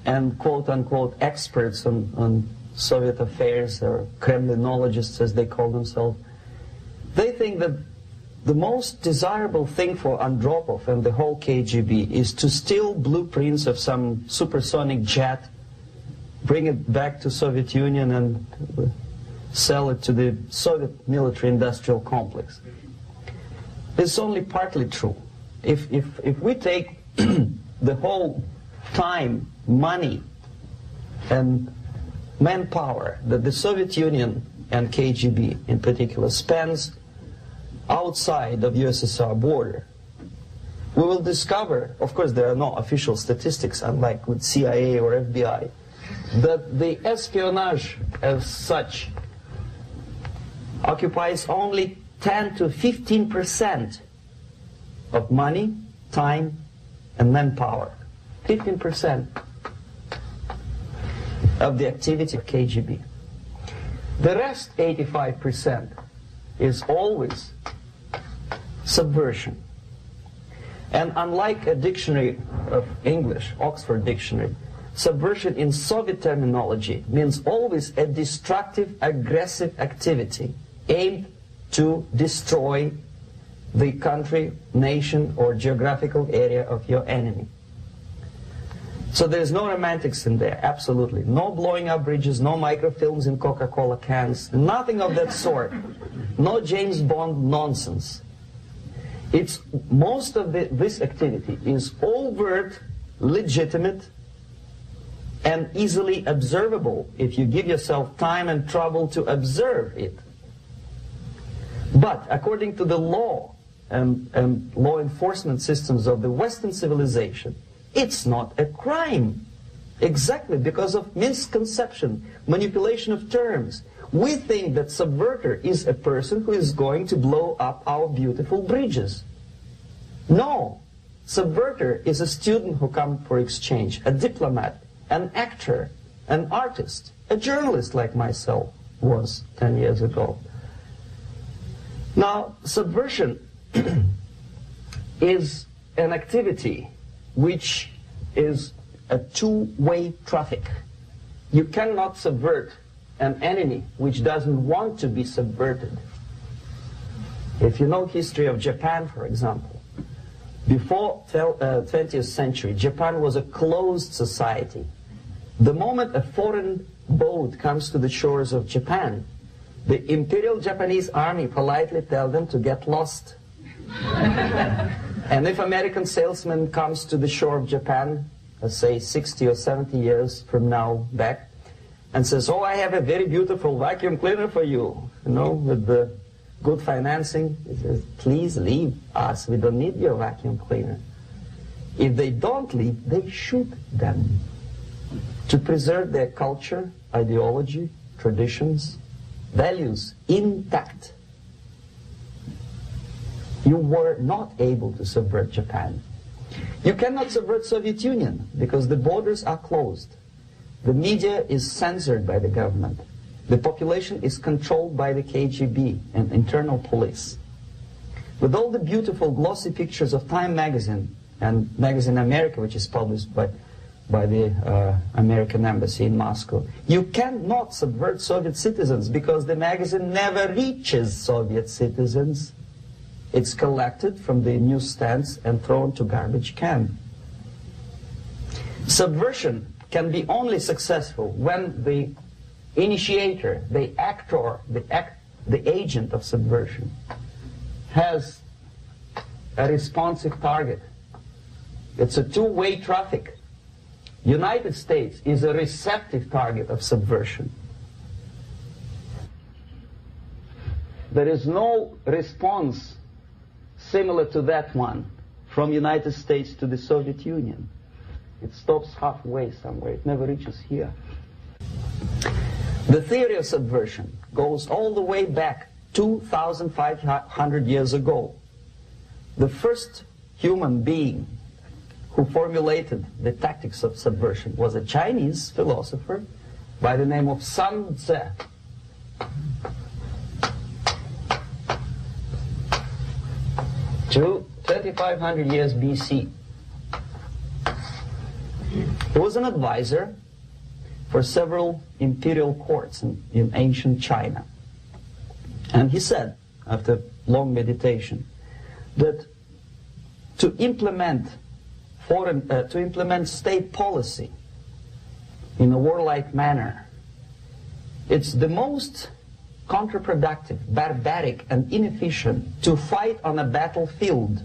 and quote-unquote experts on Soviet affairs, or Kremlinologists as they call themselves, they think that the most desirable thing for Andropov and the whole KGB is to steal blueprints of some supersonic jet, bring it back to Soviet Union and sell it to the Soviet military-industrial complex. It's only partly true. If we take the whole time, money, and manpower that the Soviet Union and KGB in particular spends outside of USSR border, we will discover, of course there are no official statistics unlike with CIA or FBI, that the espionage as such occupies only 10 to 15% of money, time, and manpower. 15% of the activity of KGB. The rest, 85%, is always subversion. And unlike a dictionary of English, Oxford Dictionary, subversion in Soviet terminology means always a destructive, aggressive activity aimed to destroy the country, nation, or geographical area of your enemy. So there's no romantics in there, absolutely. No blowing up bridges, no microfilms in Coca-Cola cans, nothing of that sort. No James Bond nonsense. It's most of this activity is overt, legitimate, and easily observable if you give yourself time and trouble to observe it. But according to the law and law enforcement systems of the Western civilization, it's not a crime. Exactly because of misconception, manipulation of terms. We think that subverter is a person who is going to blow up our beautiful bridges. No. Subverter is a student who comes for exchange, a diplomat, an actor, an artist, a journalist like myself was 10 years ago. Now, subversion is an activity which is a two-way traffic. You cannot subvert an enemy which doesn't want to be subverted. If you know history of Japan, for example, before 20th century, Japan was a closed society. The moment a foreign boat comes to the shores of Japan, the Imperial Japanese Army politely tells them to get lost. And if American salesman comes to the shore of Japan, let's say 60 or 70 years from now back, and says, oh, I have a very beautiful vacuum cleaner for you, with the good financing, he says, please leave us, we don't need your vacuum cleaner. If they don't leave, they shoot them to preserve their culture, ideology, traditions, values intact. You were not able to subvert Japan. You cannot subvert Soviet Union because the borders are closed. The media is censored by the government. The population is controlled by the KGB and internal police. With all the beautiful glossy pictures of Time magazine and Magazine America, which is published by the American embassy in Moscow, you cannot subvert Soviet citizens because the magazine never reaches Soviet citizens. It's collected from the newsstands and thrown to garbage can. Subversion can be only successful when the initiator, the actor, the agent of subversion has a responsive target. It's a two-way traffic. United States is a receptive target of subversion. There is no response similar to that one from United States to the Soviet Union. It stops halfway somewhere. It never reaches here. The theory of subversion goes all the way back 2,500 years ago. The first human being who formulated the tactics of subversion was a Chinese philosopher by the name of Sun Tzu. 2,500 years BC. He was an advisor for several imperial courts in ancient China. And he said, after long meditation, that to implement state policy in a warlike manner, it's the most counterproductive, barbaric, and inefficient to fight on a battlefield.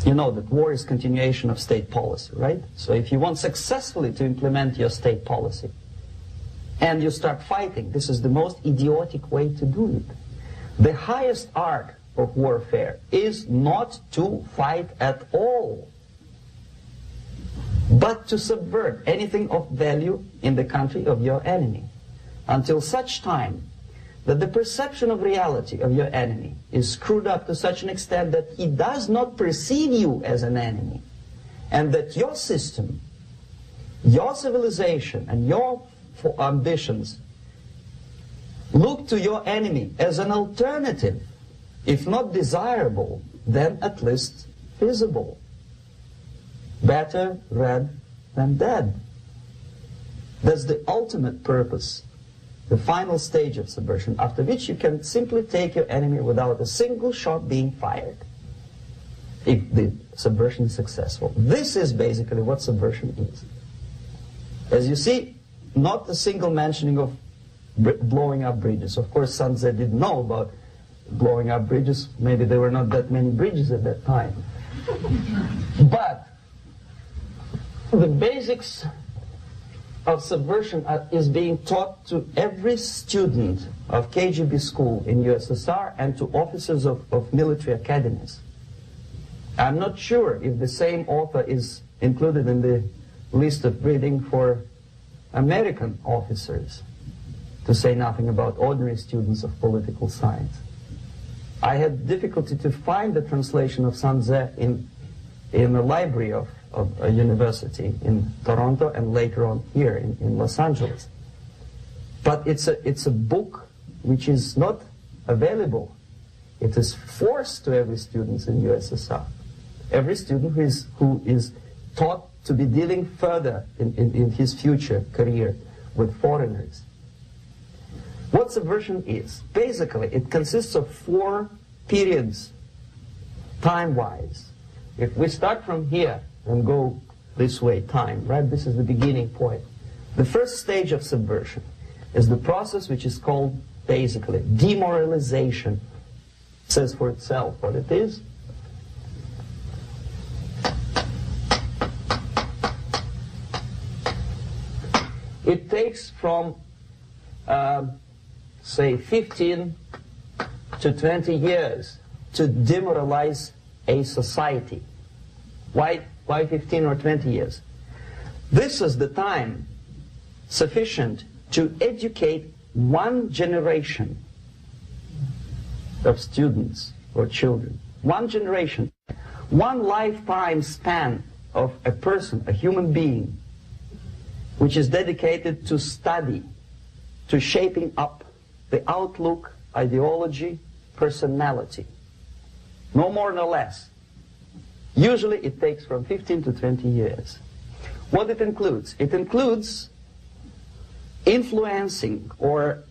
You know that war is continuation of state policy, right? So if you want successfully to implement your state policy and you start fighting, this is the most idiotic way to do it. The highest art of warfare is not to fight at all, but to subvert anything of value in the country of your enemy, until such time that the perception of reality of your enemy is screwed up to such an extent that he does not perceive you as an enemy, and that your system, your civilization, and your ambitions look to your enemy as an alternative, if not desirable, then at least feasible. Better red than dead. That's the ultimate purpose, the final stage of subversion, after which you can simply take your enemy without a single shot being fired, if the subversion is successful. This is basically what subversion is. As you see, not a single mentioning of blowing up bridges. Of course, Sun Tzu didn't know about blowing up bridges. Maybe there were not that many bridges at that time. But the basics of subversion is being taught to every student of KGB school in USSR and to officers of military academies. I'm not sure if the same author is included in the list of reading for American officers, to say nothing about ordinary students of political science. I had difficulty to find the translation of Sun Tzu in the library of a university in Toronto and later on here in Los Angeles. But it's a book which is not available. It is forced to every student in USSR. Every student who is taught to be dealing further in his future career with foreigners. What subversion is? Basically, it consists of 4 periods, time-wise. If we start from here and go this way, time, right? This is the beginning point. The first stage of subversion is the process which is called, basically, demoralization. It says for itself what it is. It takes from, say, 15 to 20 years to demoralize a society. Why 15 or 20 years? This is the time sufficient to educate one generation of students or children. One generation. One lifetime span of a person, a human being, which is dedicated to study, to shaping up the outlook, ideology, personality. No more nor less. Usually it takes from 15 to 20 years. What it includes? It includes influencing, or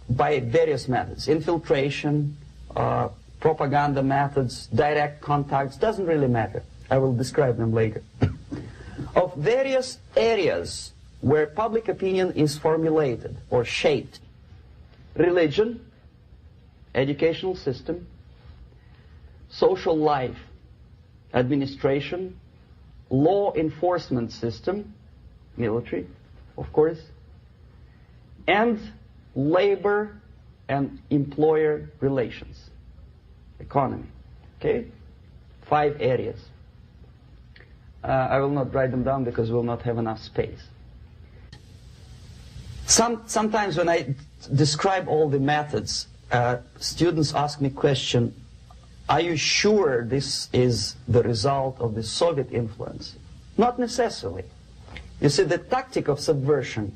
by various methods, infiltration, propaganda methods, direct contacts, doesn't really matter. I will describe them later. Of various areas where public opinion is formulated or shaped. Religion, educational system, social life, administration, law enforcement system, military, of course, and labor and employer relations, economy. Okay? 5 areas. I will not write them down because we will not have enough space. Sometimes when I describe all the methods, students ask me question, are you sure this is the result of the Soviet influence? Not necessarily. You see, the tactic of subversion,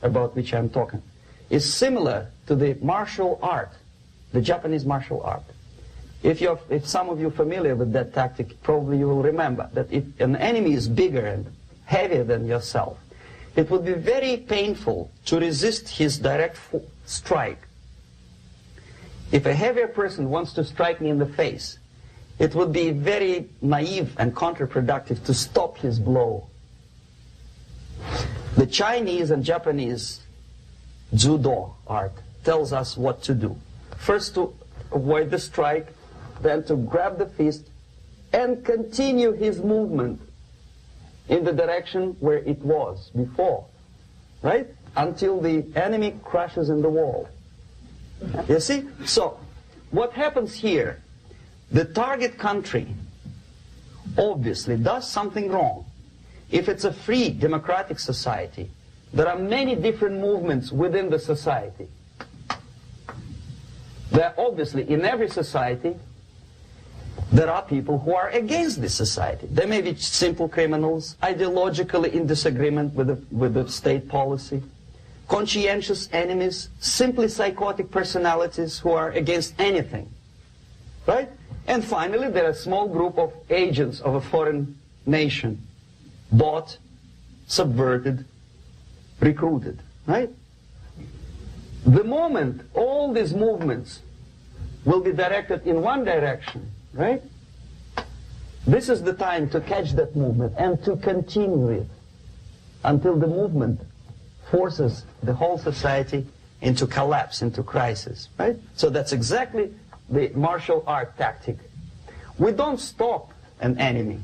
about which I'm talking, is similar to the martial art, the Japanese martial art. If some of you are familiar with that tactic, probably you will remember that if an enemy is bigger and heavier than yourself, it would be very painful to resist his direct strike. If a heavier person wants to strike me in the face, it would be very naive and counterproductive to stop his blow. The Chinese and Japanese judo art tells us what to do. First to avoid the strike, then to grab the fist and continue his movement in the direction where it was before, right? Until the enemy crashes in the wall. You see? So, what happens here? The target country obviously does something wrong. If it's a free democratic society, there are many different movements within the society. There are obviously, in every society, there are people who are against this society. They may be simple criminals, ideologically in disagreement with the state policy, conscientious enemies, simply psychotic personalities who are against anything, right? And finally, there are a small group of agents of a foreign nation, bought, subverted, recruited, right? The moment all these movements will be directed in one direction, right? This is the time to catch that movement and to continue it until the movement forces the whole society into collapse, into crisis, right? So that's exactly the martial art tactic. We don't stop an enemy.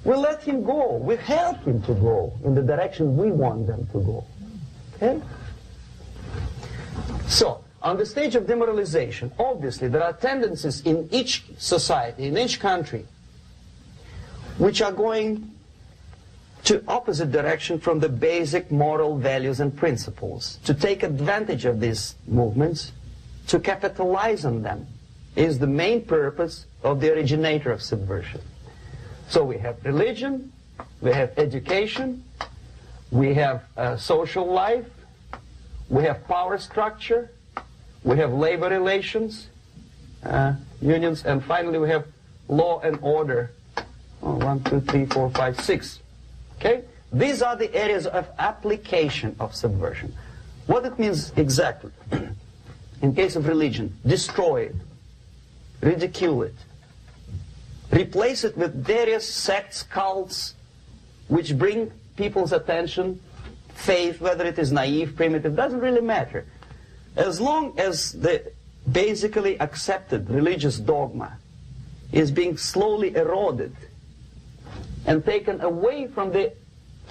We let him go. We help him to go in the direction we want them to go. Okay? So, on the stage of demoralization, obviously there are tendencies in each society, in each country, which are going to opposite direction from the basic moral values and principles. To take advantage of these movements, to capitalize on them, is the main purpose of the originator of subversion. So we have religion, we have education, we have social life, we have power structure, we have labor relations, unions, and finally we have law and order. 1, 2, 3, 4, 5, 6. Okay? These are the areas of application of subversion. What it means exactly? In case of religion, destroy it, ridicule it, replace it with various sects, cults, which bring people's attention, faith, whether it is naive, primitive, doesn't really matter. As long as the basically accepted religious dogma is being slowly eroded and taken away from the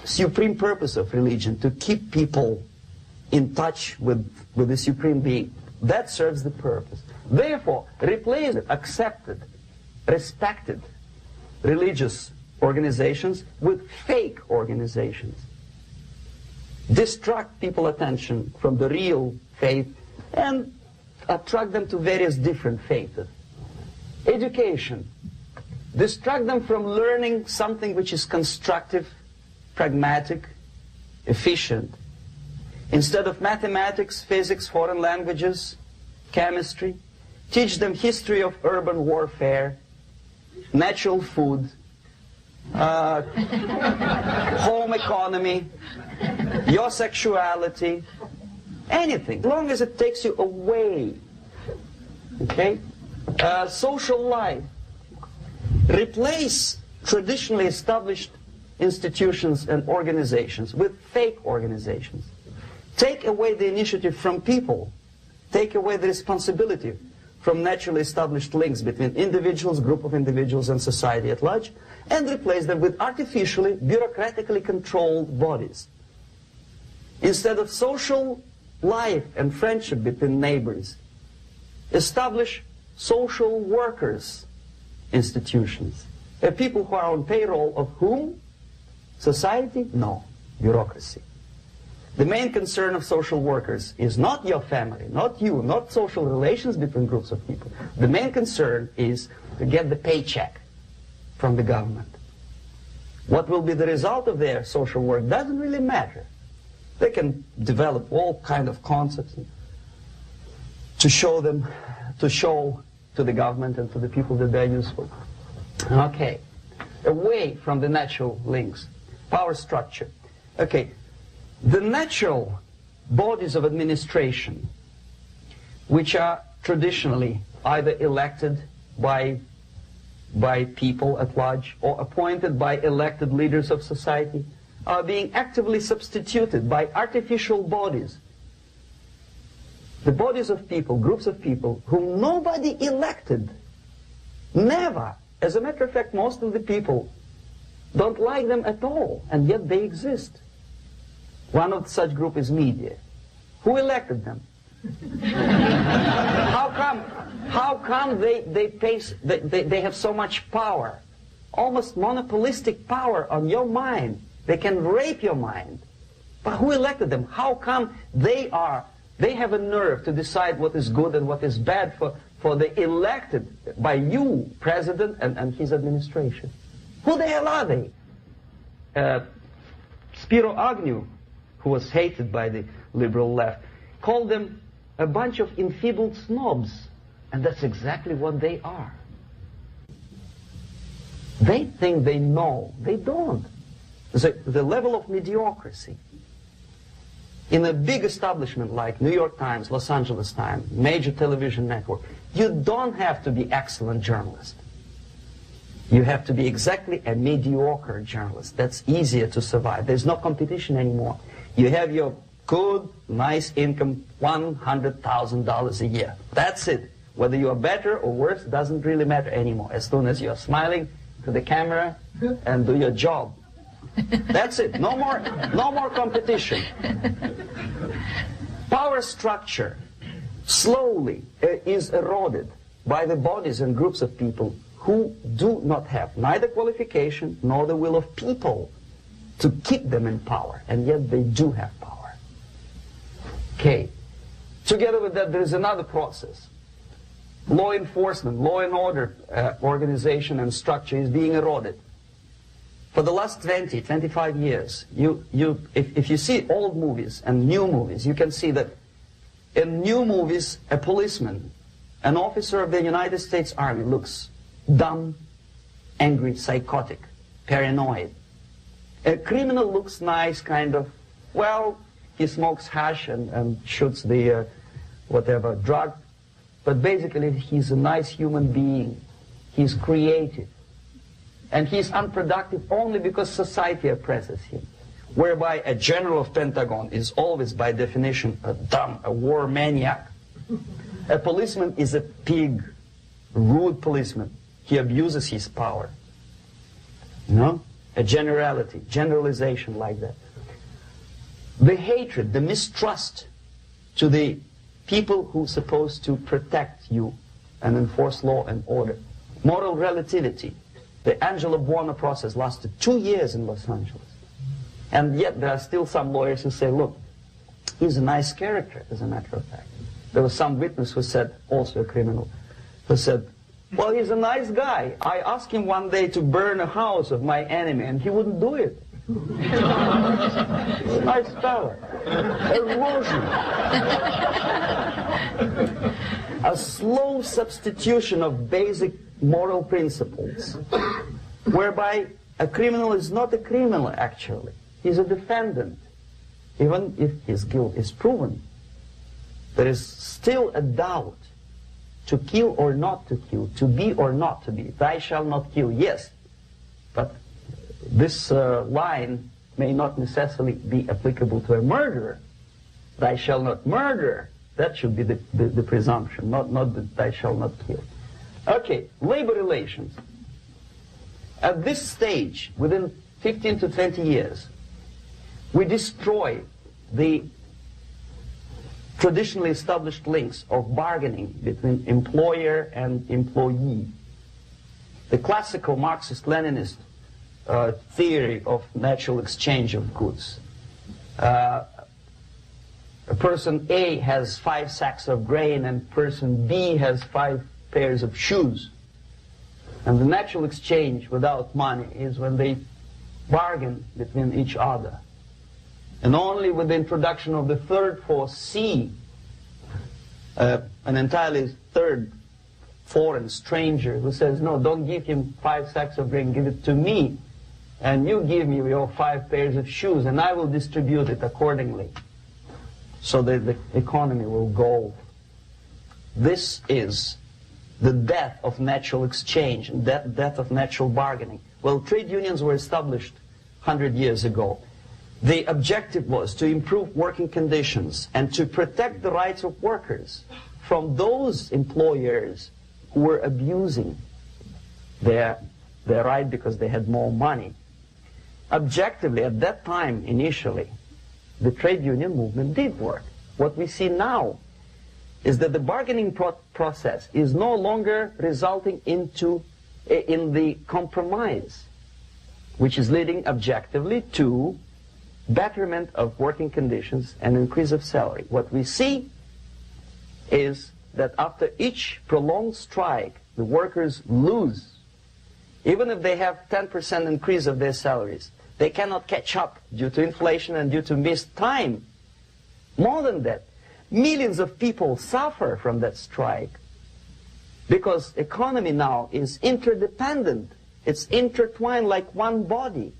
supreme purpose of religion, to keep people in touch with the supreme being, that serves the purpose. Therefore, replace it, accepted, respected religious organizations with fake organizations. Distract people's attention from the real faith and attract them to various different faiths. Education. Distract them from learning something which is constructive, pragmatic, efficient. Instead of mathematics, physics, foreign languages, chemistry, teach them history of urban warfare, natural food, home economy, your sexuality, anything, as long as it takes you away. Okay? Social life. Replace traditionally established institutions and organizations with fake organizations. Take away the initiative from people. Take away the responsibility from naturally established links between individuals, group of individuals, and society at large, and replace them with artificially, bureaucratically controlled bodies. Instead of social life and friendship between neighbors, establish social workers institutions. People who are on payroll of whom? Society? No. Bureaucracy. The main concern of social workers is not your family, not you, not social relations between groups of people. The main concern is to get the paycheck from the government. What will be the result of their social work doesn't really matter. They can develop all kind of concepts to show to the government and to the people that they're useful. Okay. Away from the natural links. Power structure. Okay, the natural bodies of administration, which are traditionally either elected by people at large or appointed by elected leaders of society, are being actively substituted by artificial bodies. The bodies of people, groups of people, whom nobody elected. Never. As a matter of fact, most of the people don't like them at all, and yet they exist. One of such group is media. Who elected them? How come they have so much power? Almost monopolistic power on your mind. They can rape your mind. But who elected them? How come they have a nerve to decide what is good and what is bad for the elected by you, president, and his administration? Who the hell are they? Spiro Agnew, who was hated by the liberal left, called them a bunch of enfeebled snobs. And that's exactly what they are. They think they know. They don't. The level of mediocrity in a big establishment like New York Times, Los Angeles Times, major television network, you don't have to be excellent journalist. You have to be exactly a mediocre journalist. That's easier to survive. There's no competition anymore. You have your good, nice income, $100,000 a year. That's it. Whether you are better or worse doesn't really matter anymore. As soon as you're smiling to the camera and do your job. That's it. No more competition. Power structure slowly is eroded by the bodies and groups of people who do not have neither qualification nor the will of people to keep them in power, and yet they do have power. Okay. Together with that, there is another process. Law enforcement, law and order organization and structure is being eroded. For the last 20, 25 years, if you see old movies and new movies, you can see that in new movies, a policeman, an officer of the United States Army looks dumb, angry, psychotic, paranoid. A criminal looks nice, kind of, well, he smokes hash and shoots the whatever drug, but basically he's a nice human being. He's creative. And he's unproductive only because society oppresses him. Whereby a general of Pentagon is always, by definition, a war maniac. A policeman is a pig, rude policeman. He abuses his power. No? A generalization like that. The hatred, the mistrust to the people who are supposed to protect you and enforce law and order. Moral relativity. The Angelo Buono process lasted 2 years in Los Angeles. And yet there are still some lawyers who say, look, he's a nice character, as a matter of fact. There was some witness who said, also a criminal, who said, well, he's a nice guy. I asked him one day to burn a house of my enemy, and he wouldn't do it. Nice fella. Erosion. A slow substitution of basic moral principles, whereby a criminal is not a criminal, actually. He's a defendant. Even if his guilt is proven, there is still a doubt. To kill or not to kill, to be or not to be. Thou shalt not kill, yes. But this line may not necessarily be applicable to a murderer. Thou shalt not murder. That should be the presumption, not that thou shalt not kill. Okay, labor relations. At this stage, within 15 to 20 years, we destroy the traditionally established links of bargaining between employer and employee. The classical Marxist-Leninist theory of natural exchange of goods. A person A has 5 sacks of grain and person B has 5 pairs of shoes. And the natural exchange without money is when they bargain between each other. And only with the introduction of the third force, C, an entirely third foreign stranger who says, no, don't give him 5 sacks of grain, give it to me, and you give me your 5 pairs of shoes, and I will distribute it accordingly, so that the economy will go. This is the death of natural exchange, and death of natural bargaining. Well, trade unions were established 100 years ago. The objective was to improve working conditions and to protect the rights of workers from those employers who were abusing their right because they had more money. Objectively, at that time, initially, the trade union movement did work. What we see now is that the bargaining process is no longer resulting in the compromise, which is leading objectively to betterment of working conditions and increase of salary. What we see is that after each prolonged strike, the workers lose. Even if they have 10% increase of their salaries, they cannot catch up due to inflation and due to missed time. More than that, millions of people suffer from that strike because economy now is interdependent. It's intertwined like one body.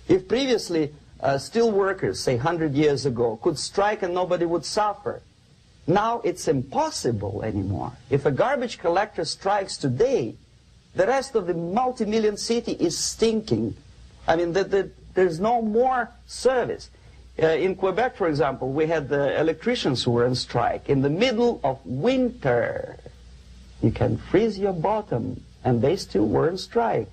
If previously steel workers, say 100 years ago, could strike and nobody would suffer, now it's impossible anymore. If a garbage collector strikes today, the rest of the multi-million city is stinking. I mean, there's no more service. In Quebec, for example, we had the electricians who were on strike in the middle of winter. You can freeze your bottom, and they still were on strike.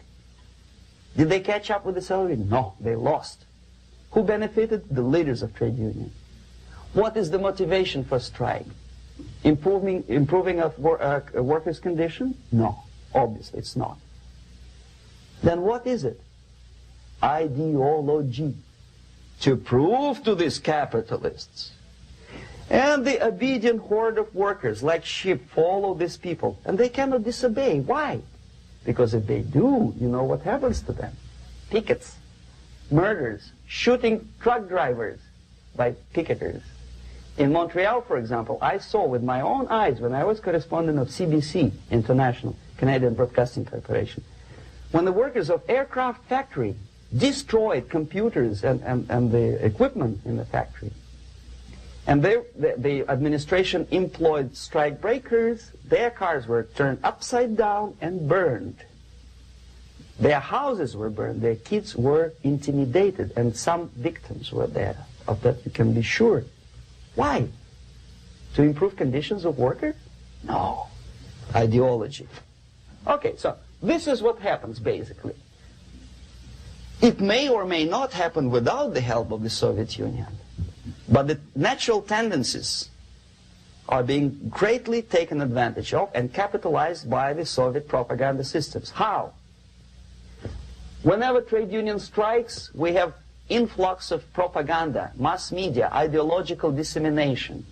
Did they catch up with the salary? No, they lost. Who benefited? The leaders of trade unions. What is the motivation for strike? Improving of workers' condition? No, obviously it's not. Then what is it? Ideology. To prove to these capitalists. And the obedient horde of workers, like sheep, follow these people. And they cannot disobey. Why? Because if they do, you know what happens to them. Pickets, murders, shooting truck drivers by picketers. In Montreal, for example, I saw with my own eyes when I was correspondent of CBC International, Canadian Broadcasting Corporation, when the workers of aircraft factory destroyed computers and the equipment in the factory. And the administration employed strike breakers. Their cars were turned upside down and burned. Their houses were burned. Their kids were intimidated. And some victims were there. Of that you can be sure. Why? To improve conditions of workers? No. Ideology. Okay, so this is what happens basically. It may or may not happen without the help of the Soviet Union. But the natural tendencies are being greatly taken advantage of and capitalized by the Soviet propaganda systems. How? Whenever trade union strikes, we have influx of propaganda, mass media, ideological dissemination.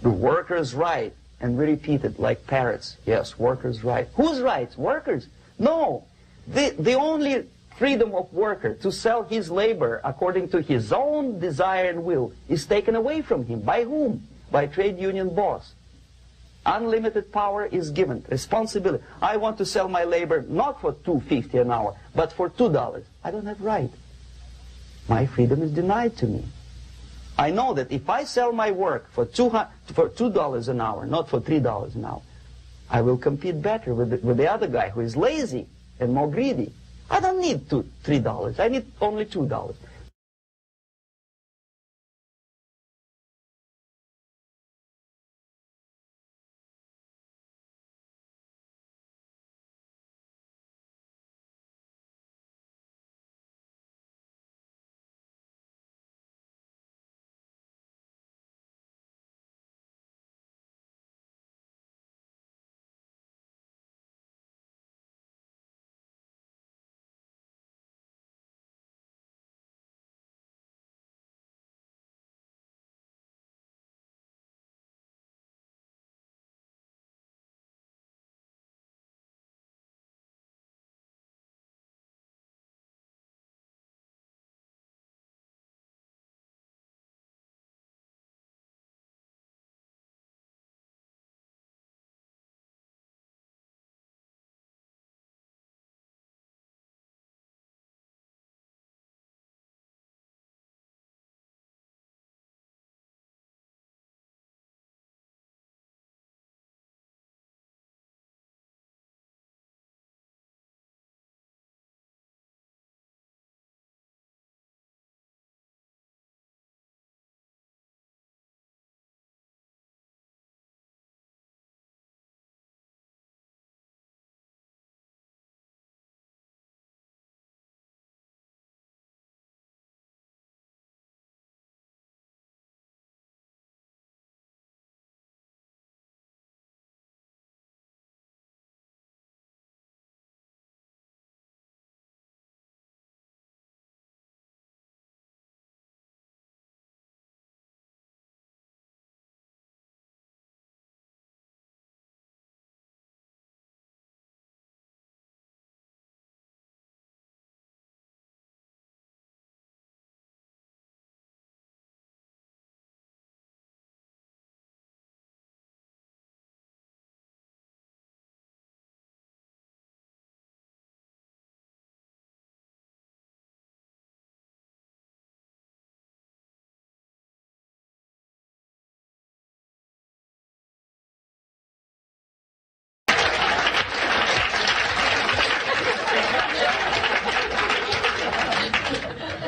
The workers' right, and we repeat it like parrots. Yes, workers' right. Whose rights? Workers? No. The only freedom of worker to sell his labor according to his own desire and will is taken away from him. By whom? By trade union boss. Unlimited power is given. Responsibility. I want to sell my labor not for $2.50 an hour, but for $2. I don't have right. My freedom is denied to me. I know that if I sell my work for $2 an hour, not for $3 an hour, I will compete better with the other guy who is lazy and more greedy. I don't need $3. I need only $2.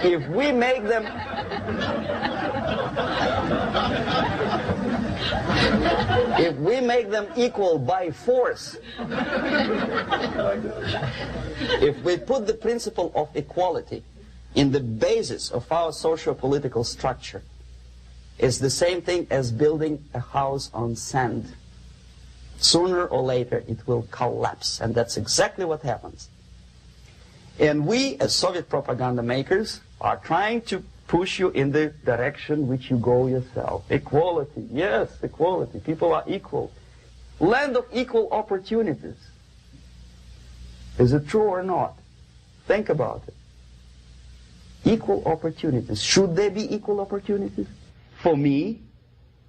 If we make them... If we make them equal by force, if we put the principle of equality in the basis of our socio-political structure, it's the same thing as building a house on sand. Sooner or later it will collapse, and that's exactly what happens. And we, as Soviet propaganda makers, are trying to push you in the direction which you go yourself. Equality, yes, equality. People are equal. Land of equal opportunities. Is it true or not? Think about it. Equal opportunities. Should there be equal opportunities? For me,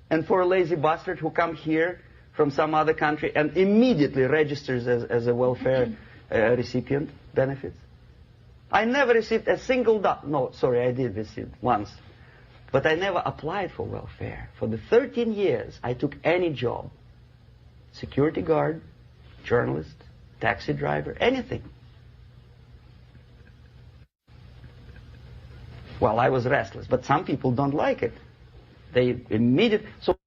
and for a lazy bastard who come here from some other country and immediately registers as a welfare recipient benefits? I never received a single dollar. No, sorry, I did receive once. But I never applied for welfare. For the 13 years, I took any job. Security guard, journalist, taxi driver, anything. Well, I was restless, but some people don't like it. They immediately... So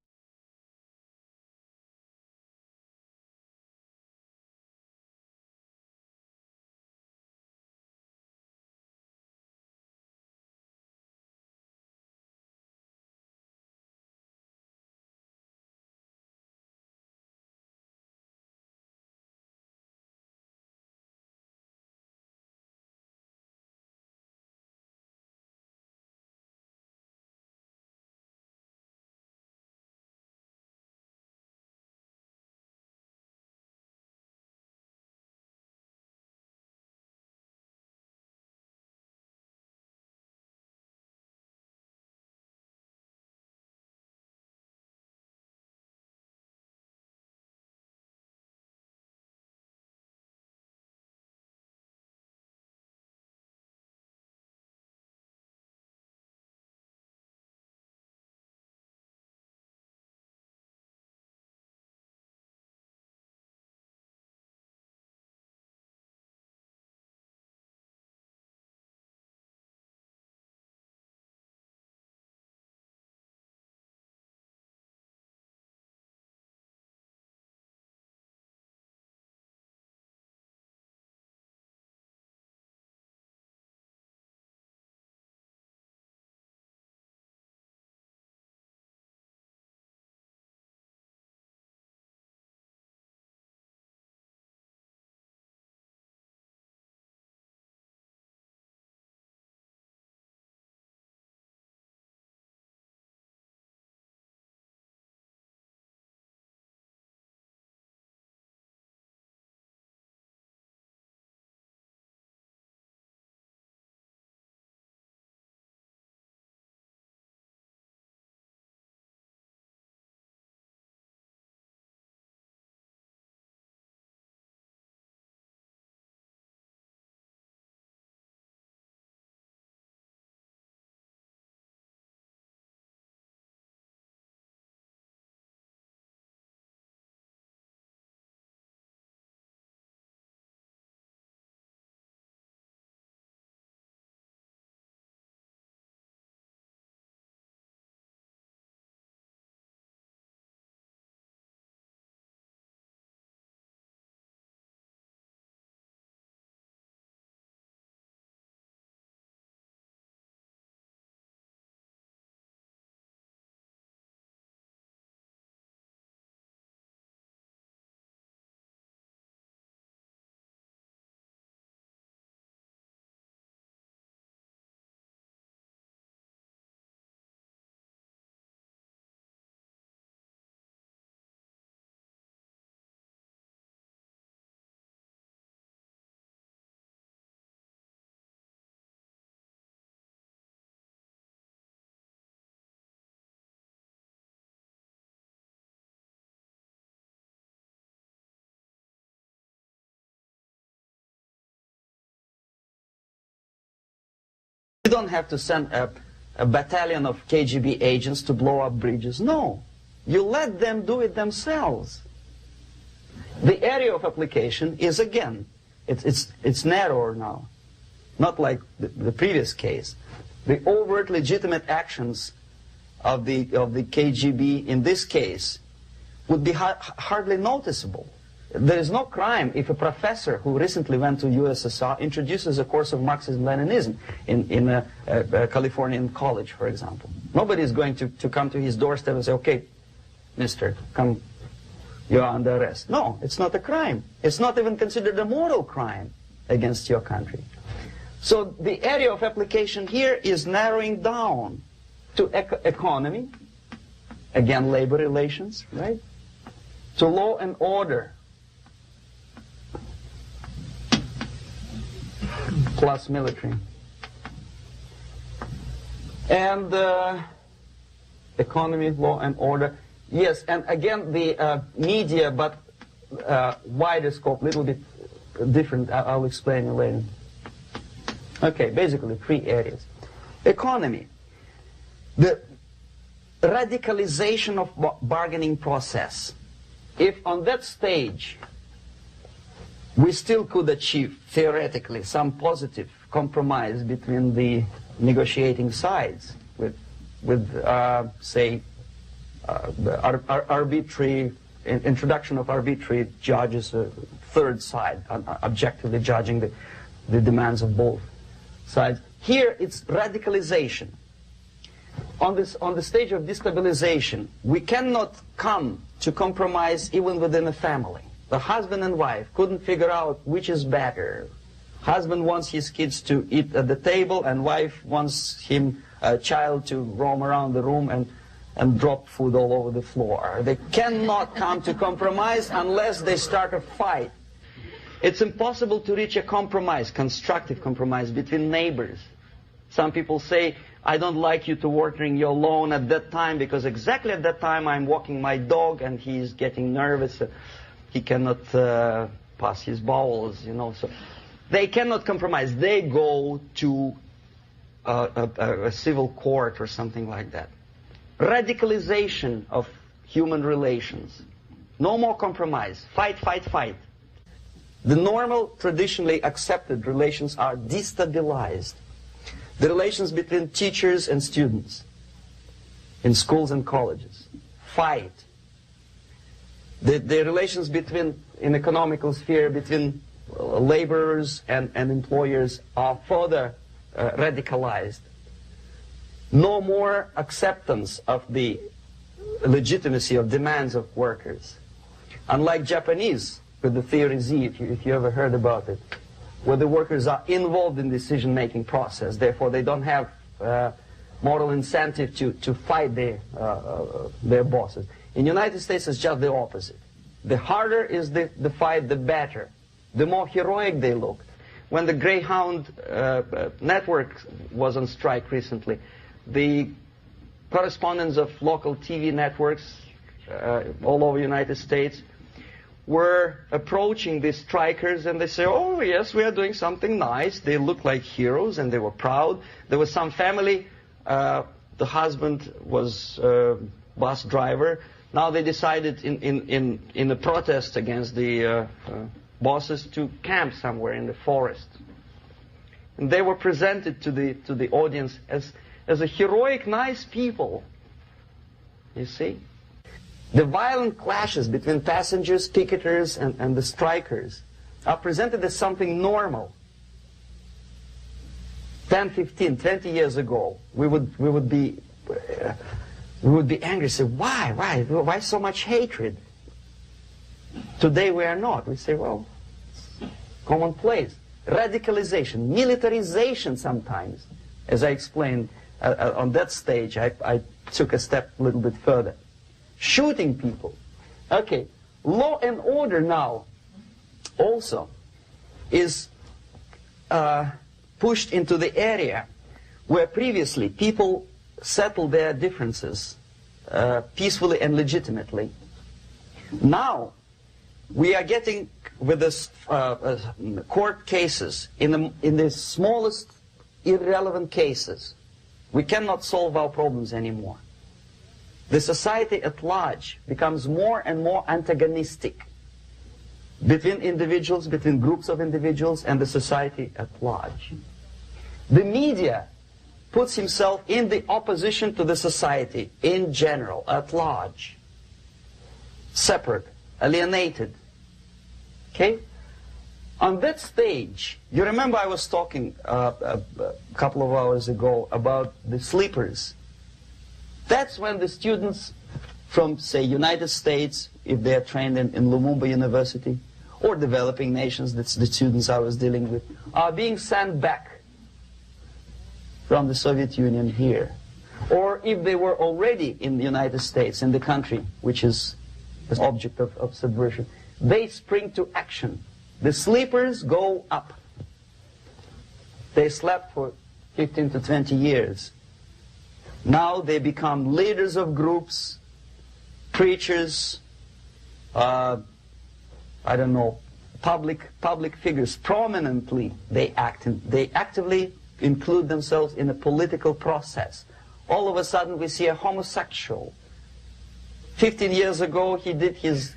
you don't have to send a battalion of KGB agents to blow up bridges. No. You let them do it themselves. The area of application is, again, it's narrower now. not like the previous case. The overt legitimate actions of the KGB in this case would be hardly noticeable. There is no crime if a professor who recently went to USSR introduces a course of Marxism-Leninism in a Californian college, for example. Nobody is going to come to his doorstep and say, okay, mister, come, you're under arrest. No, it's not a crime. It's not even considered a moral crime against your country. So the area of application here is narrowing down to economy, again, labor relations, right? To law and order, plus military. And economy, law and order. Yes, and again the media, but wider scope, a little bit different. I'll explain it later. Okay, basically 3 areas. Economy. The radicalization of bargaining process. If on that stage we still could achieve, theoretically, some positive compromise between the negotiating sides with say, arbitrary, introduction of arbitrary judges, a third side, objectively judging the demands of both sides. Here it's radicalization. On the stage of destabilization, we cannot come to compromise even within a family. The husband and wife couldn't figure out which is better. Husband wants his kids to eat at the table, and wife wants a child to roam around the room and drop food all over the floor. They cannot come to compromise unless they start a fight. It's impossible to reach a compromise, constructive compromise, between neighbors. Some people say, I don't like you to watering your lawn at that time because exactly at that time I'm walking my dog and he's getting nervous. He cannot pass his bowels, you know. So they cannot compromise. They go to a civil court or something like that. Radicalization of human relations. No more compromise. Fight, fight, fight. The normal, traditionally accepted relations are destabilized. The relations between teachers and students in schools and colleges. Fight. The relations in economical sphere between laborers and employers are further radicalized. No more acceptance of the legitimacy of demands of workers. Unlike Japanese, with the Theory Z, if you ever heard about it, where the workers are involved in the decision-making process, therefore they don't have moral incentive to fight their bosses. In the United States, it's just the opposite. The harder is the fight, the better. The more heroic they look. When the Greyhound network was on strike recently, the correspondents of local TV networks all over the United States were approaching these strikers, and they say, oh yes, we are doing something nice. They look like heroes and they were proud. There was some family, the husband was bus driver. Now they decided in a protest against the bosses to camp somewhere in the forest. And they were presented to the audience as a heroic, nice people. You see? The violent clashes between passengers, picketers, and the strikers are presented as something normal. 10, 15, 20 years ago, we would be angry, say, why so much hatred? Today we are not. We say, well, it's commonplace. Radicalization, militarization sometimes. As I explained on that stage, I took a step a little bit further. Shooting people. Okay, law and order now also is pushed into the area where previously people settled their differences peacefully and legitimately. Now we are getting with this court cases in the smallest irrelevant cases. We cannot solve our problems anymore. The society at large becomes more and more antagonistic between individuals, between groups of individuals, and the society at large. The media puts himself in the opposition to the society in general, at large. Separate, alienated. Okay? On that stage, you remember I was talking a couple of hours ago about the sleepers. That's when the students from, say, United States, if they are trained in Lumumba University, or developing nations, that's the students I was dealing with, are being sent back from the Soviet Union here. Or if they were already in the United States, in the country which is the object of subversion, they spring to action. The sleepers go up. They slept for 15 to 20 years. Now they become leaders of groups, preachers, I don't know, public figures. Prominently they actively include themselves in a political process. All of a sudden we see a homosexual. 15 years ago he did his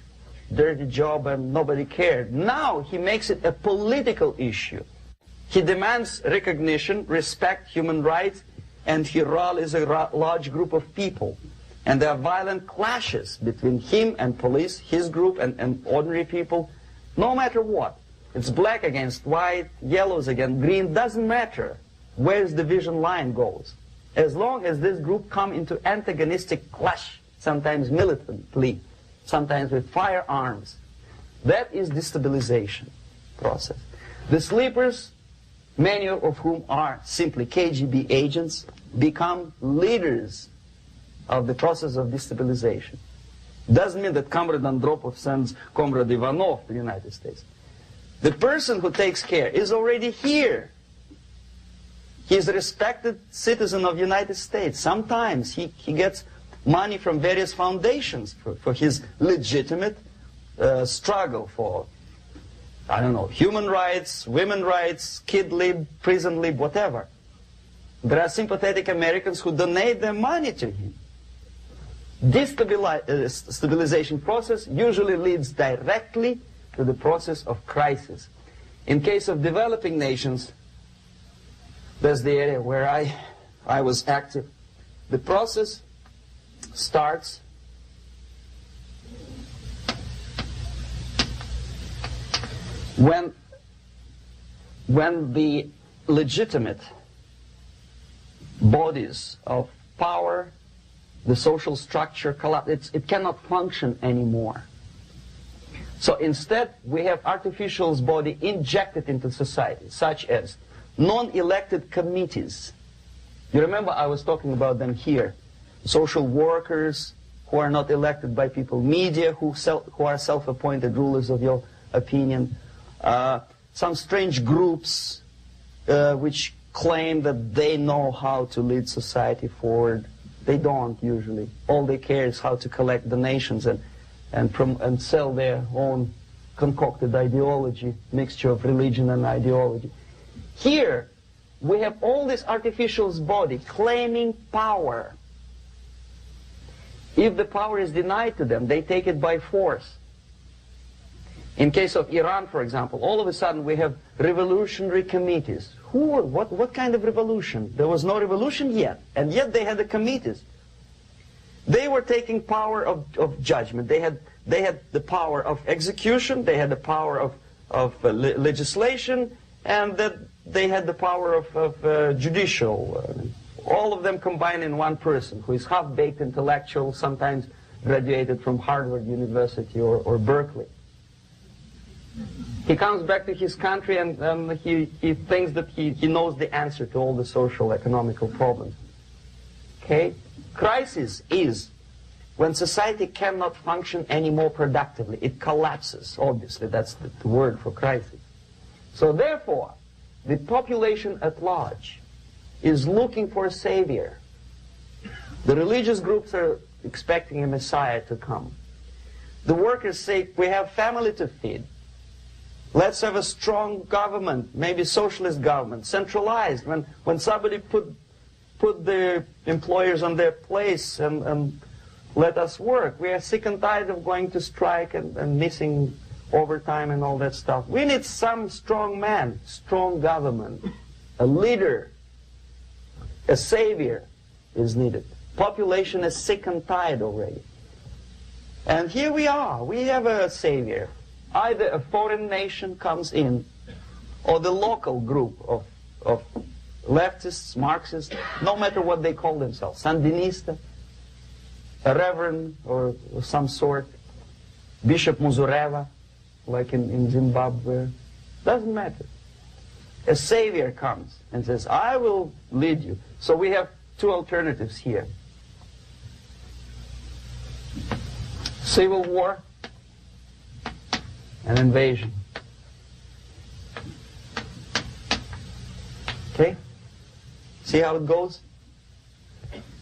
dirty job and nobody cared. Now he makes it a political issue. He demands recognition, respect, human rights, and he rallies a large group of people. And there are violent clashes between him and police, his group and ordinary people, no matter what. It's black against white, yellows against green, doesn't matter where the division line goes. As long as this group come into antagonistic clash, sometimes militantly, sometimes with firearms, that is destabilization process. The sleepers, many of whom are simply KGB agents, become leaders of the process of destabilization. Doesn't mean that Comrade Andropov sends Comrade Ivanov to the United States. The person who takes care is already here. He is a respected citizen of the United States. Sometimes he gets money from various foundations for his legitimate struggle for, I don't know, human rights, women's rights, kid lib, prison lib, whatever. There are sympathetic Americans who donate their money to him. Destabilization process usually leads directly to the process of crisis. In case of developing nations, that's the area where I was active. The process starts when the legitimate bodies of power, the social structure collapse. It cannot function anymore. So instead, we have artificial body injected into society, such as non-elected committees. You remember I was talking about them here. Social workers who are not elected by people, media who are self-appointed rulers of your opinion, some strange groups which claim that they know how to lead society forward. They don't usually. All they care is how to collect donations and sell their own concocted ideology, mixture of religion and ideology. Here, we have all this artificial body claiming power. If the power is denied to them, they take it by force. In case of Iran, for example, all of a sudden we have revolutionary committees. What kind of revolution? There was no revolution yet, and yet they had the committees. They were taking power of judgment. They had the power of execution, they had the power of legislation, and that they had the power of judicial. All of them combined in one person, who is half-baked intellectual, sometimes graduated from Harvard University or Berkeley. He comes back to his country and he thinks that he knows the answer to all the social, economical problems. Okay? Crisis is when society cannot function any more productively. It collapses, obviously. That's the word for crisis. So therefore, the population at large is looking for a savior. The religious groups are expecting a messiah to come. The workers say, we have family to feed. Let's have a strong government, maybe socialist government, centralized. When somebody put the employers on their place and let us work. We are sick and tired of going to strike and missing overtime and all that stuff. We need some strong man, strong government, a leader A savior is needed. Population is sick and tired already. And here we are. We have a savior. Either a foreign nation comes in, or the local group of leftists, Marxists, no matter what they call themselves, Sandinista, a reverend or some sort, Bishop Muzureva, like in Zimbabwe, doesn't matter. A savior comes and says, I will lead you. So we have two alternatives here. Civil war and invasion. Okay? See how it goes?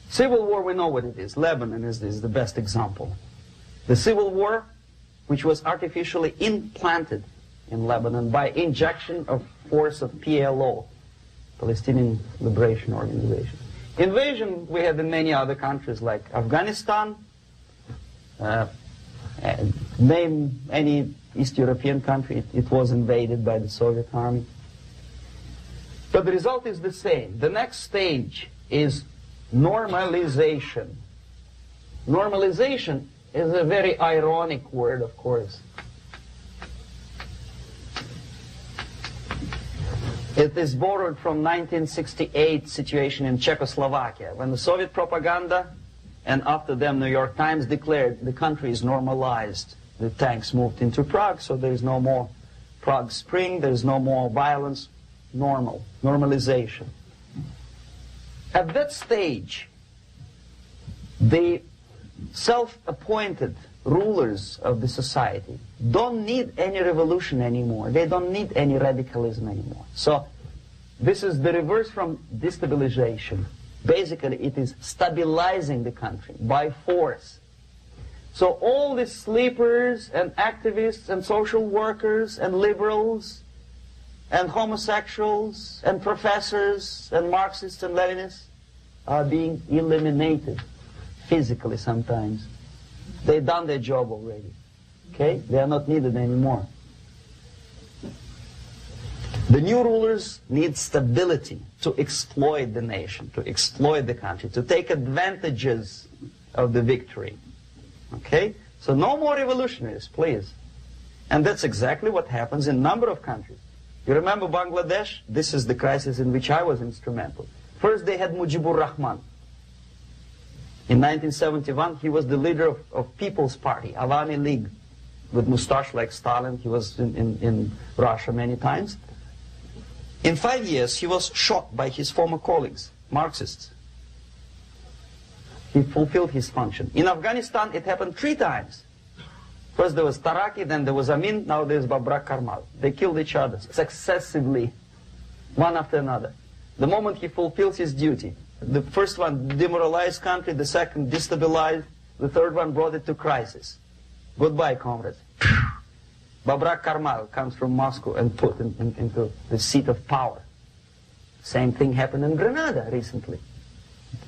Civil war, we know what it is. Lebanon is the best example. The civil war, which was artificially implanted in Lebanon by injection of force of PLO, Palestinian Liberation Organization. Invasion we had in many other countries like Afghanistan, name any East European country, it was invaded by the Soviet army. But the result is the same. The next stage is normalization. Normalization is a very ironic word, of course. It is borrowed from 1968 situation in Czechoslovakia, when the Soviet propaganda, and after them New York Times, declared the country is normalized. The tanks moved into Prague, so there is no more Prague Spring, there is no more violence. Normalization. At that stage, the self-appointed rulers of the society don't need any revolution anymore. They don't need any radicalism anymore. So this is the reverse from destabilization. Basically, it is stabilizing the country by force. So all the sleepers and activists and social workers and liberals and homosexuals and professors and Marxists and Leninists are being eliminated physically sometimes. They've done their job already. Okay? They are not needed anymore. The new rulers need stability to exploit the nation, to exploit the country, to take advantages of the victory. Okay? So no more revolutionaries, please. And that's exactly what happens in a number of countries. You remember Bangladesh? This is the crisis in which I was instrumental. First they had Mujibur Rahman. In 1971, he was the leader of People's Party, Awami League, with mustache like Stalin. He was in Russia many times. In 5 years, he was shot by his former colleagues, Marxists. He fulfilled his function. In Afghanistan, it happened 3 times. First there was Taraki, then there was Amin, now there's Babrak Karmal. They killed each other successively, one after another. The moment he fulfills his duty, the first one demoralized country, the second destabilized, the third one brought it to crisis. Goodbye, comrades. Babrak Karmal comes from Moscow and put into the seat of power. Same thing happened in Grenada recently.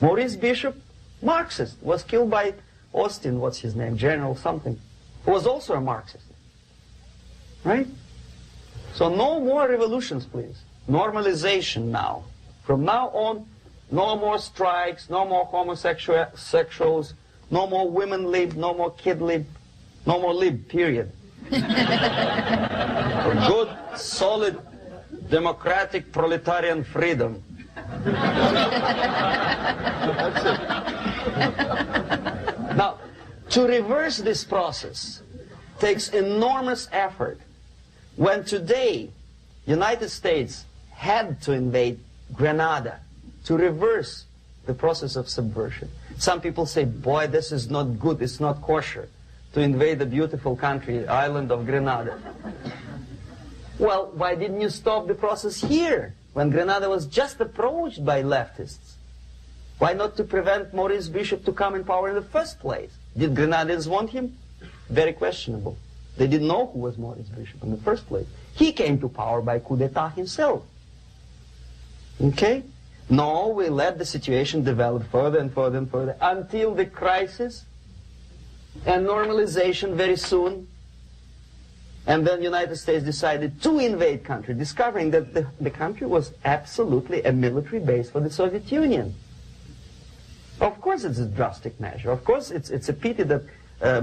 Maurice Bishop, Marxist, was killed by Austin, what's his name, General something, who was also a Marxist. Right? So no more revolutions, please. Normalization now. From now on, no more strikes, no more homosexuals, no more women lib, no more kid lib, no more lib, period. Good, solid, democratic, proletarian freedom. That's it. Now, to reverse this process takes enormous effort. When today, United States had to invade Grenada to reverse the process of subversion. Some people say, boy, this is not good, it's not kosher to invade the beautiful country, island of Grenada. Well, why didn't you stop the process here, when Grenada was just approached by leftists? Why not to prevent Maurice Bishop to come in power in the first place? Did Grenadians want him? Very questionable. They didn't know who was Maurice Bishop in the first place. He came to power by coup d'etat himself. Okay? No, we let the situation develop further and further and further until the crisis and normalization very soon And then the United States decided to invade country, discovering that the country was absolutely a military base for the Soviet Union. Of course it's a drastic measure. Of course it's a pity that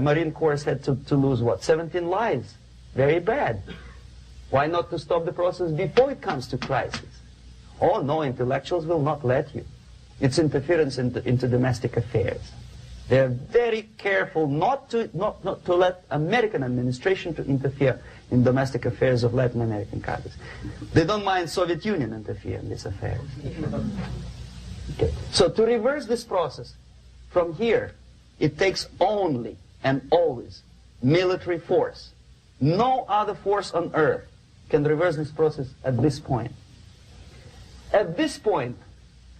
Marine Corps had to lose, what, 17 lives. Very bad. Why not to stop the process before it comes to crisis? Oh no, intellectuals will not let you. It's interference into domestic affairs. They're very careful not to let American administration to interfere in domestic affairs of Latin American countries. They don't mind Soviet Union interfere in these affairs. Okay. So to reverse this process from here, it takes only and always military force. No other force on earth can reverse this process at this point. At this point,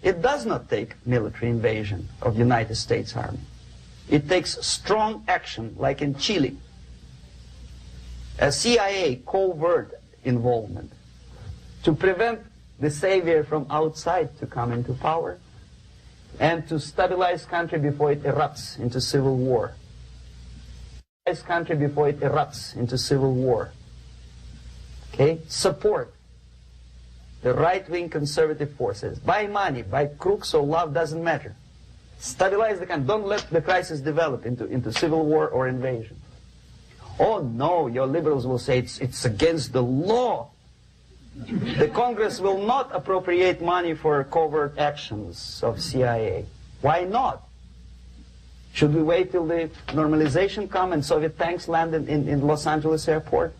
it does not take military invasion of the United States Army. It takes strong action, like in Chile, a CIA covert involvement to prevent the savior from outside to come into power and to stabilize country before it erupts into civil war. Country before it erupts into civil war. Okay? Support the right-wing conservative forces. By money, by crooks or love, doesn't matter. Stabilize the country. Don't let the crisis develop into civil war or invasion. Oh no, your liberals will say it's against the law. The Congress will not appropriate money for covert actions of CIA. Why not? Should we wait till the normalization come and Soviet tanks land in Los Angeles airport?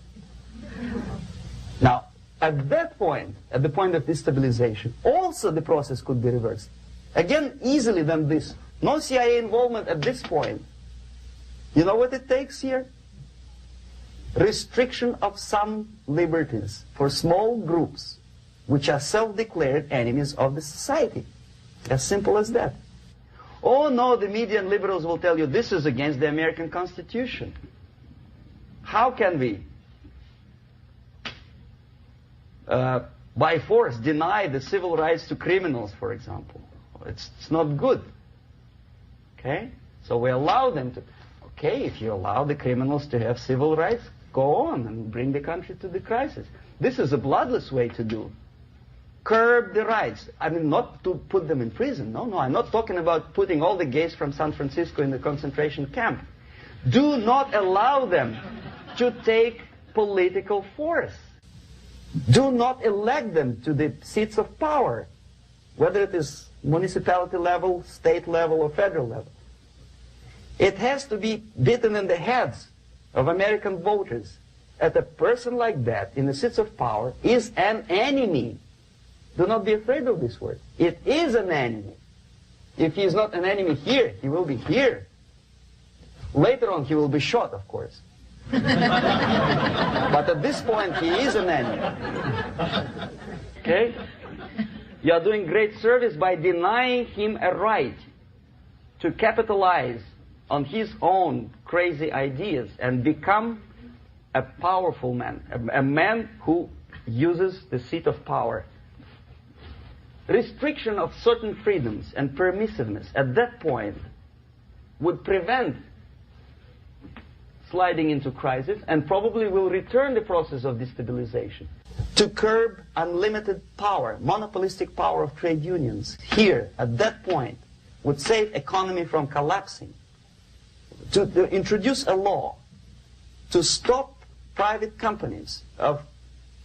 Now, at that point, at the point of destabilization, also the process could be reversed. Again, easily than this. No CIA involvement at this point. You know what it takes here? Restriction of some liberties for small groups which are self-declared enemies of the society. As simple as that. Oh no, the media and liberals will tell you this is against the American Constitution. How can we, by force, deny the civil rights to criminals, for example? It's not good. Okay? So we allow them to. Okay, if you allow the criminals to have civil rights, go on and bring the country to the crisis. This is a bloodless way to do. Curb the rights. I mean, not to put them in prison. No, I'm not talking about putting all the gays from San Francisco in the concentration camp. Do not allow them to take political force. Do not elect them to the seats of power, whether it is municipality level, state level, or federal level. It has to be beaten in the heads of American voters that a person like that in the seats of power is an enemy. Do not be afraid of this word. It is an enemy. If he is not an enemy here, he will be here. Later on, he will be shot, of course. But at this point, he is an enemy. Okay? You are doing great service by denying him a right to capitalize on his own crazy ideas and become a powerful man, a man who uses the seat of power. Restriction of certain freedoms and permissiveness at that point would prevent sliding into crisis and probably will return the process of destabilization. To curb unlimited power, monopolistic power of trade unions, here, at that point, would save economy from collapsing. To introduce a law to stop private companies of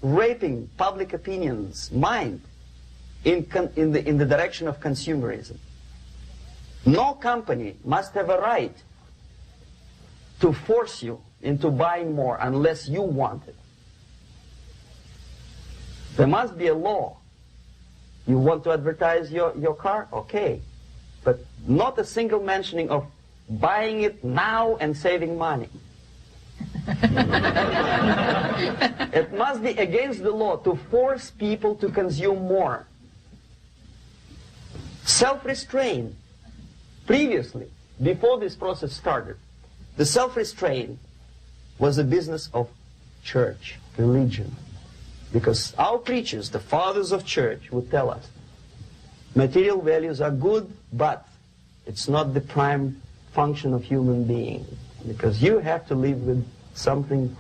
raping public opinion's mind in the direction of consumerism. No company must have a right to force you into buying more unless you want it. There must be a law. You want to advertise your car? Okay. But not a single mentioning of buying it now and saving money. It must be against the law to force people to consume more. Self-restraint. Previously, before this process started, the self-restraint was a business of church, religion. Because our preachers, the fathers of church, would tell us, material values are good, but it's not the prime function of human being. Because you have to live with something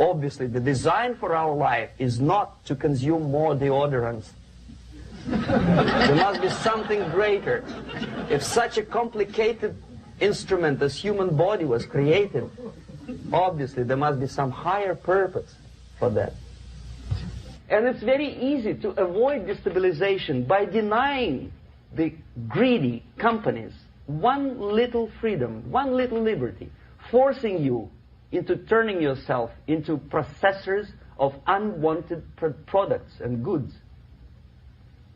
Obviously, the design for our life is not to consume more deodorants. There must be something greater. If such a complicated instrument as human body was created, obviously there must be some higher purpose for that. And it's very easy to avoid destabilization by denying the greedy companies one little freedom, one little liberty, forcing you into turning yourself into processors of unwanted products and goods.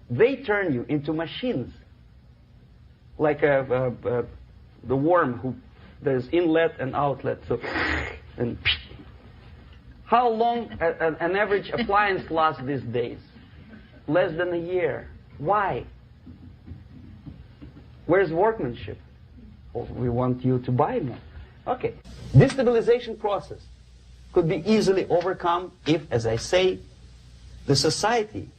They turn you into machines, like the worm who there's inlet and outlet. So, and how long an average appliance lasts these days? Less than a year. Why? Where's workmanship? Oh, we want you to buy more. Okay. Destabilization process could be easily overcome if, as I say, the society,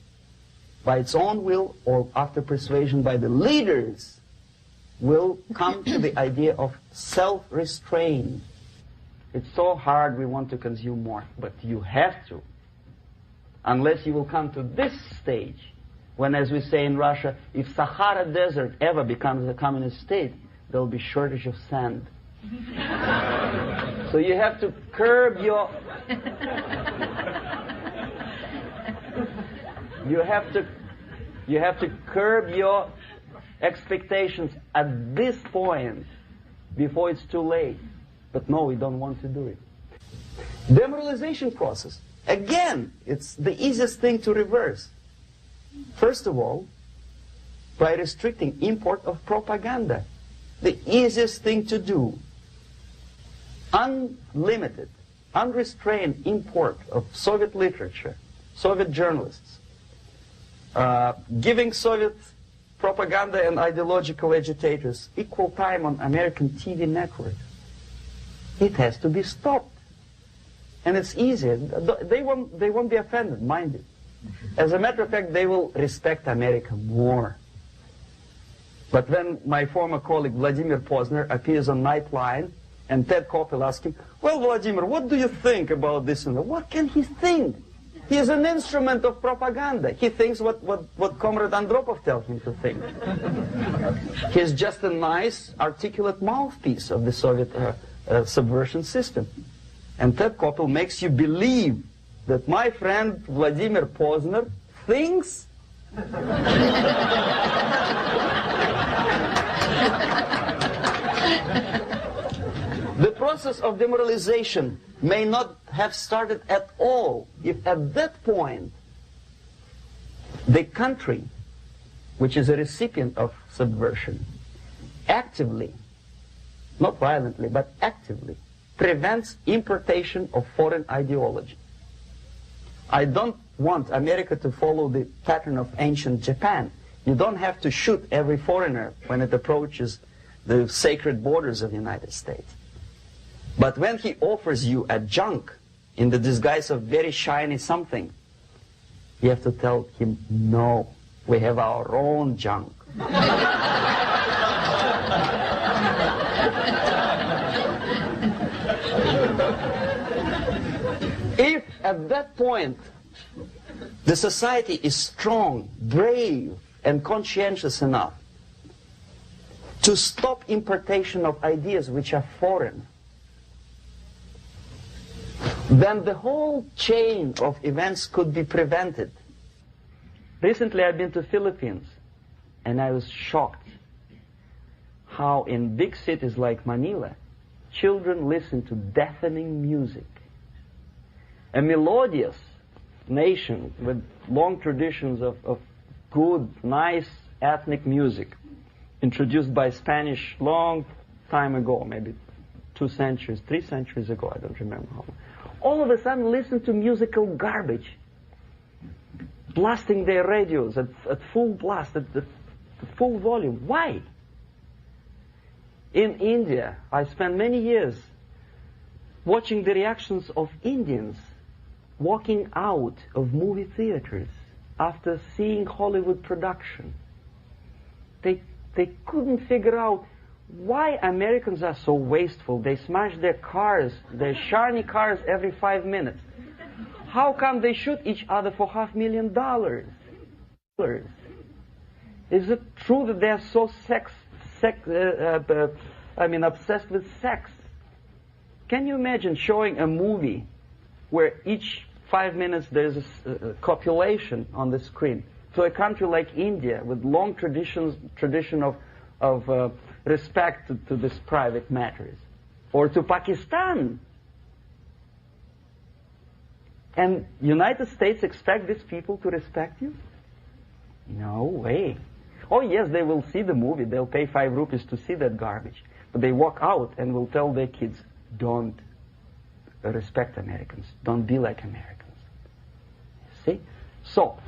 by its own will or after persuasion by the leaders, will come to the idea of self-restraint. It's so hard, we want to consume more, but you have to. Unless you will come to this stage, when, as we say in Russia, if Sahara Desert ever becomes a communist state, there will be shortage of sand. So you have to curb your... You have to curb your expectations at this point before it's too late. But no, we don't want to do it. Demoralization process. Again, it's the easiest thing to reverse. First of all, by restricting import of propaganda. The easiest thing to do. Unlimited, unrestrained import of Soviet literature, Soviet journalists, giving Soviet propaganda and ideological agitators equal time on American TV networks. It has to be stopped. And it's easy. They won't be offended, mind it. As a matter of fact, they will respect America more. But when my former colleague Vladimir Posner appears on Nightline and Ted Koppel asks him, well, Vladimir, what do you think about this and that? What can he think? He is an instrument of propaganda. He thinks what Comrade Andropov tells him to think. He's just a nice, articulate mouthpiece of the Soviet subversion system. And Ted Koppel makes you believe that my friend Vladimir Posner thinks the process of demoralization may not have started at all if at that point the country, which is a recipient of subversion, actively, not violently, but actively, prevents importation of foreign ideology. I don't want America to follow the pattern of ancient Japan. You don't have to shoot every foreigner when it approaches the sacred borders of the United States. But when he offers you a junk in the disguise of very shiny something, you have to tell him, no, we have our own junk. If at that point the society is strong, brave, and conscientious enough to stop importation of ideas which are foreign, then the whole chain of events could be prevented. Recently I've been to the Philippines, and I was shocked how in big cities like Manila, children listen to deafening music. A melodious nation with long traditions of good, nice ethnic music, introduced by Spanish long time ago, maybe 2 centuries, 3 centuries ago, I don't remember how long. All of a sudden listen to musical garbage, blasting their radios at full blast, at full volume. Why? In India, I spent many years watching the reactions of Indians walking out of movie theaters after seeing Hollywood production. They couldn't figure out why Americans are so wasteful. They smash their cars, their shiny cars, every 5 minutes. How come they shoot each other for $500,000? Is it true that they are so obsessed with sex? Can you imagine showing a movie where each 5 minutes there's a copulation on the screen to a country like India with long tradition of respect to these private matters, or to Pakistan? And United States expect these people to respect you? No way. Oh yes, they will see the movie, they'll pay 5 rupees to see that garbage, but they walk out and will tell their kids, don't respect Americans, don't be like Americans. See? So,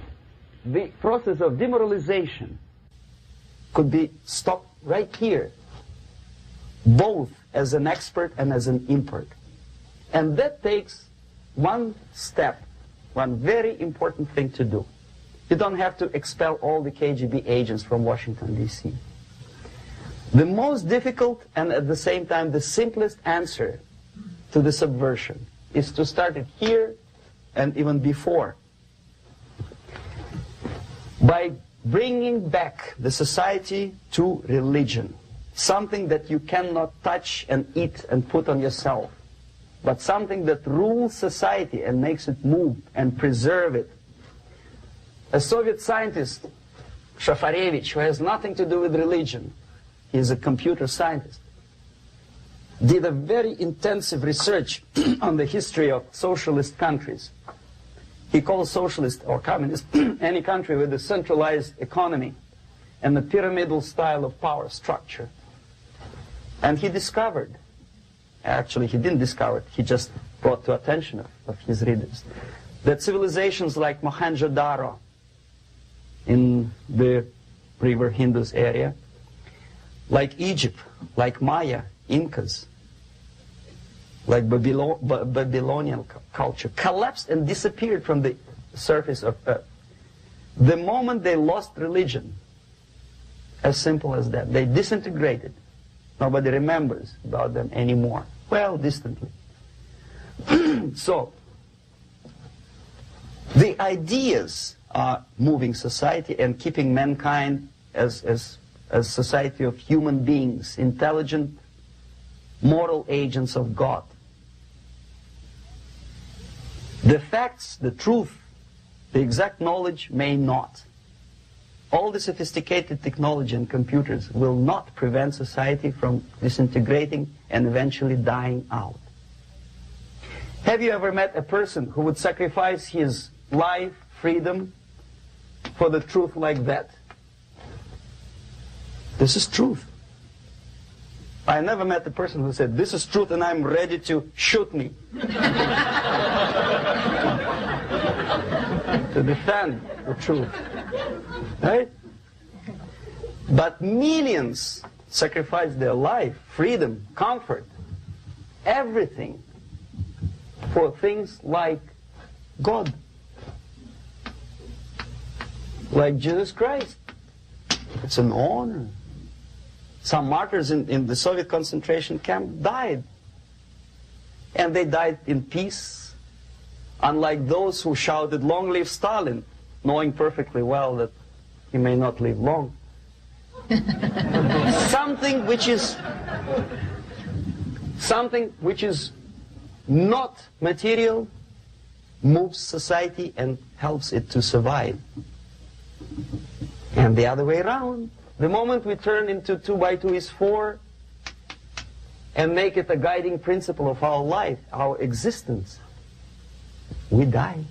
the process of demoralization could be stopped right here, both as an expert and as an import. And that takes one step, one very important thing to do. You don't have to expel all the KGB agents from Washington, D.C. The most difficult and at the same time the simplest answer to the subversion is to start it here and even before, by bringing back the society to religion, something that you cannot touch and eat and put on yourself, but something that rules society and makes it move and preserve it. A Soviet scientist, Shafarevich, who has nothing to do with religion, he is a computer scientist, did a very intensive research on the history of socialist countries. He calls socialist or communist any country with a centralized economy and a pyramidal style of power structure. And he discovered, actually he didn't discover it, he just brought to attention of his readers, that civilizations like Mohenjo-Daro in the river Indus area, like Egypt, like Maya, Incas, like Babylonian culture, collapsed and disappeared from the surface of Earth. The moment they lost religion, as simple as that, they disintegrated. Nobody remembers about them anymore. Well, distantly. So, the ideas are moving society and keeping mankind as a society of human beings, intelligent, moral agents of God. The facts, the truth, the exact knowledge may not. All the sophisticated technology and computers will not prevent society from disintegrating and eventually dying out. Have you ever met a person who would sacrifice his life, freedom, for the truth like that? This is truth. I never met a person who said, this is truth and I'm ready to shoot me. To defend the truth. Right? But millions sacrifice their life, freedom, comfort, everything for things like God. Like Jesus Christ. It's an honor. Some martyrs in the Soviet concentration camp died. And they died in peace. Unlike those who shouted, "Long live Stalin," knowing perfectly well that he may not live long. Something which is not material moves society and helps it to survive. And the other way around. The moment we turn into 2 by 2 is 4 and make it a guiding principle of our life, our existence, we die.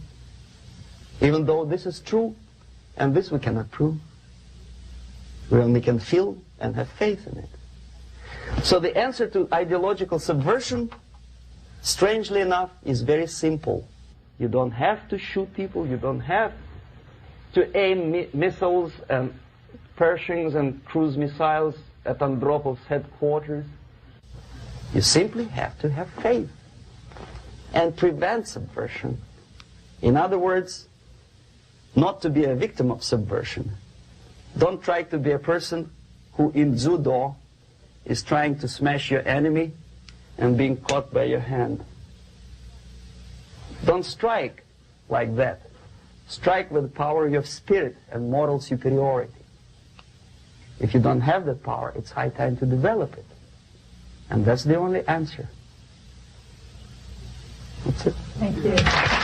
Even though this is true, and this we cannot prove. We only can feel and have faith in it. So the answer to ideological subversion, strangely enough, is very simple. You don't have to shoot people, you don't have to aim missiles and Pershings and cruise missiles at Andropov's headquarters. You simply have to have faith and prevent subversion. In other words, not to be a victim of subversion. Don't try to be a person who in judo is trying to smash your enemy and being caught by your hand. Don't strike like that. Strike with the power of your spirit and moral superiority. If you don't have that power, it's high time to develop it. And that's the only answer. That's it. Thank you.